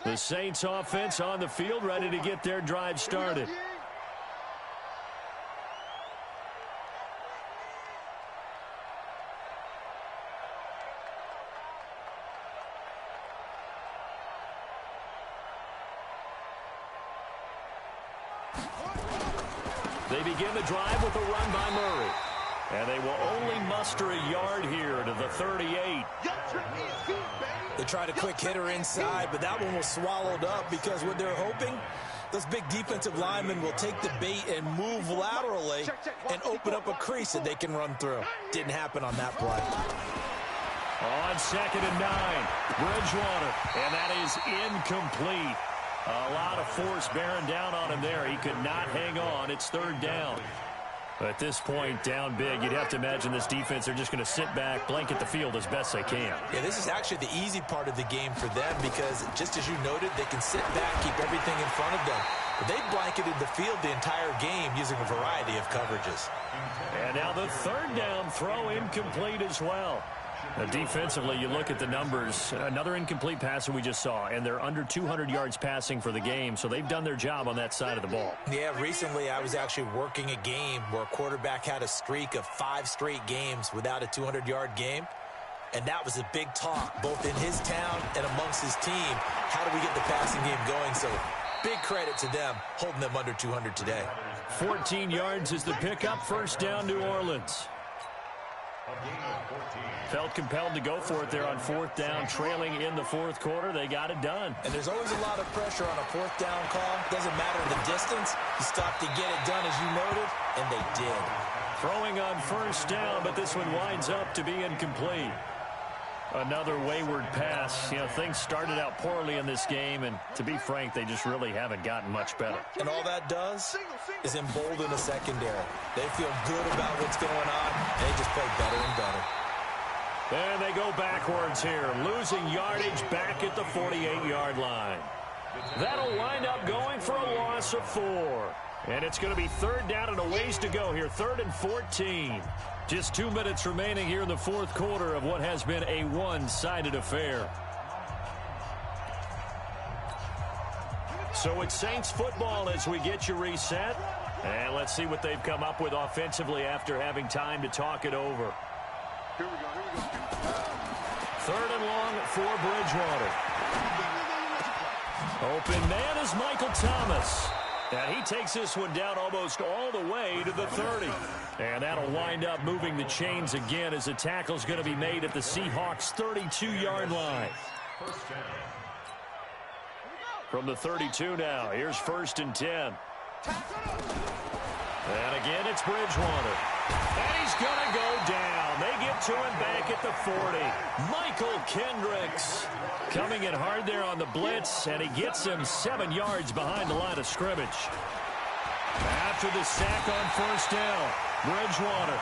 The Saints offense on the field, ready to get their drive started. They begin the drive with a run by Murray. And they will only muster a yard here to the 38. They tried a quick hitter inside, but that one was swallowed up because what they're hoping, those big defensive linemen will take the bait and move laterally and open up a crease that they can run through. Didn't happen on that play. On 2nd and 9, Bridgewater, and that is incomplete. A lot of force bearing down on him there. He could not hang on. It's 3rd down. At this point, down big, you'd have to imagine this defense, they're just going to sit back, blanket the field as best they can. Yeah, this is actually the easy part of the game for them because, just as you noted, they can sit back, keep everything in front of them. But they've blanketed the field the entire game using a variety of coverages. And now the 3rd down throw incomplete as well. Defensively, you look at the numbers. Another incomplete pass that we just saw, and they're under 200 yards passing for the game, so they've done their job on that side of the ball. Yeah, recently I was actually working a game where a quarterback had a streak of 5 straight games without a 200-yard game, and that was a big talk, both in his town and amongst his team. How do we get the passing game going? So big credit to them, holding them under 200 today. 14 yards is the pickup, 1st down, New Orleans. Felt compelled to go for it there on 4th down, trailing in the 4th quarter. They got it done. And there's always a lot of pressure on a 4th down call. Doesn't matter the distance. You stop to get it done, as you noted, and they did. Throwing on 1st down, but this one winds up to be incomplete. Another wayward pass. You know, things started out poorly in this game, and to be frank, they just really haven't gotten much better. And all that does is embolden the secondary. They feel good about what's going on, and they just play better and better. And they go backwards here, losing yardage back at the 48-yard line. That'll wind up going for a loss of 4. And it's going to be 3rd down and a ways to go here, 3rd and 14. Just 2 minutes remaining here in the 4th quarter of what has been a one-sided affair. So it's Saints football as we get you reset. And let's see what they've come up with offensively after having time to talk it over. Here we go. 3rd and long for Bridgewater. Open man is Michael Thomas. And he takes this one down almost all the way to the 30. And that'll wind up moving the chains again as the tackle's going to be made at the Seahawks' 32-yard line. From the 32 now, here's 1st and 10. And again, it's Bridgewater. And he's going to go down. They get to him back at the 40. Michael Kendricks coming in hard there on the blitz, and he gets him 7 yards behind the line of scrimmage. After the sack on first down, Bridgewater.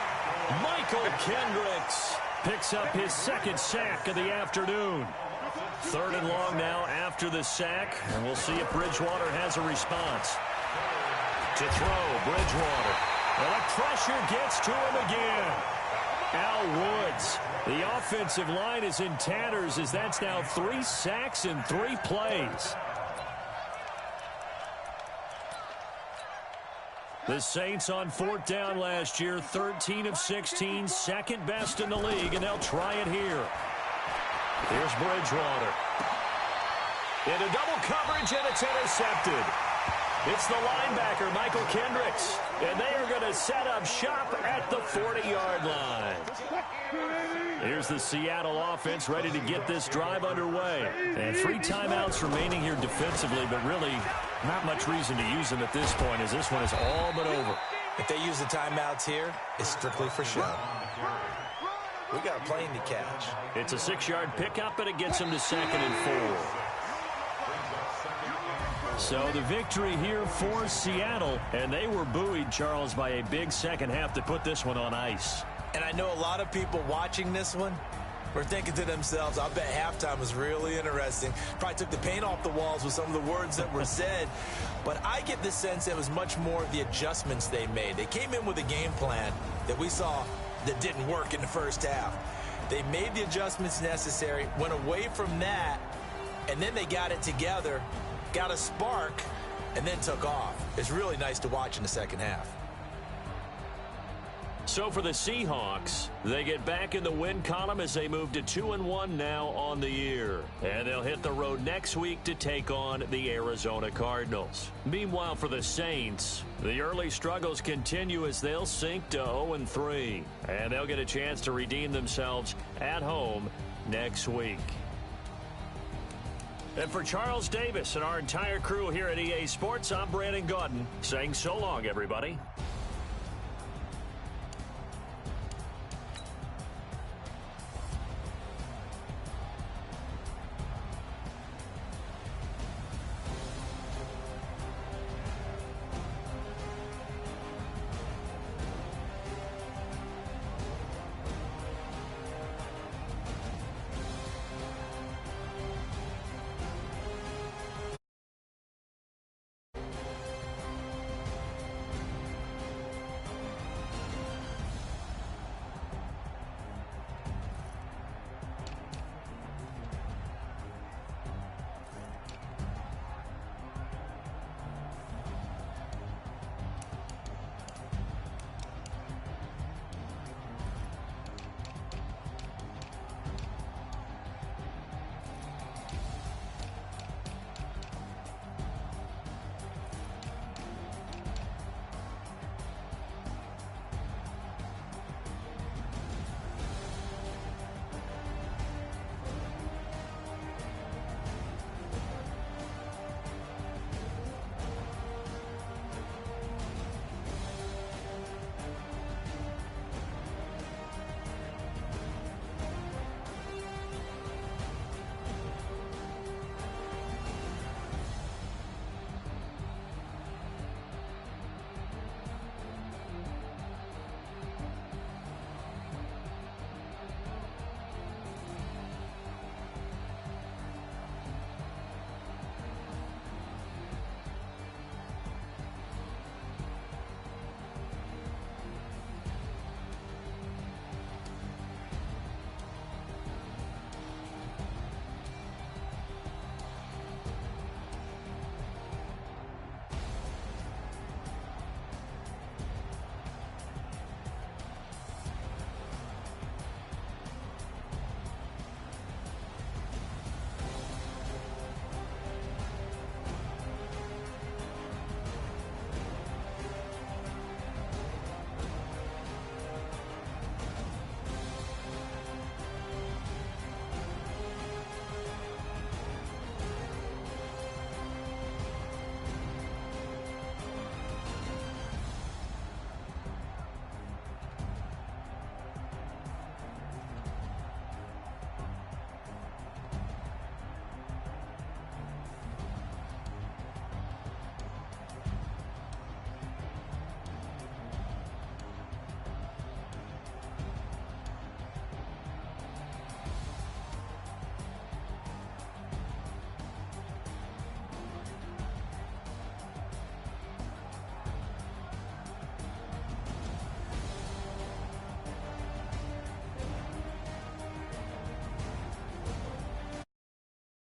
Michael Kendricks picks up his second sack of the afternoon. 3rd and long now after the sack, and we'll see if Bridgewater has a response. To throw, Bridgewater. Well, the pressure gets to him again. Al Woods. The offensive line is in tatters as that's now 3 sacks in 3 plays. The Saints on 4th down last year, 13 of 16, second best in the league, and they'll try it here. Here's Bridgewater. Into double coverage, and it's intercepted. It's the linebacker, Michael Kendricks, and they are going to set up shop at the 40-yard line. Here's the Seattle offense ready to get this drive underway. And 3 timeouts remaining here defensively, but really not much reason to use them at this point as this one is all but over. If they use the timeouts here, it's strictly for show. We got a plane to catch. It's a 6-yard pickup, but it gets them to 2nd and 4. So the victory here for Seattle, and they were buoyed, Charles, by a big second half to put this one on ice. And I know a lot of people watching this one were thinking to themselves, I bet halftime was really interesting. Probably took the paint off the walls with some of the words that were said. But I get the sense it was much more of the adjustments they made. They came in with a game plan that we saw that didn't work in the first half. They made the adjustments necessary, went away from that, and then they got it together, got a spark, and then took off. It's really nice to watch in the second half. So for the Seahawks, they get back in the win column as they move to 2-1 now on the year. And they'll hit the road next week to take on the Arizona Cardinals. Meanwhile, for the Saints, the early struggles continue as they'll sink to 0-3. And they'll get a chance to redeem themselves at home next week. And for Charles Davis and our entire crew here at EA Sports, I'm Brandon Gaudin saying so long, everybody.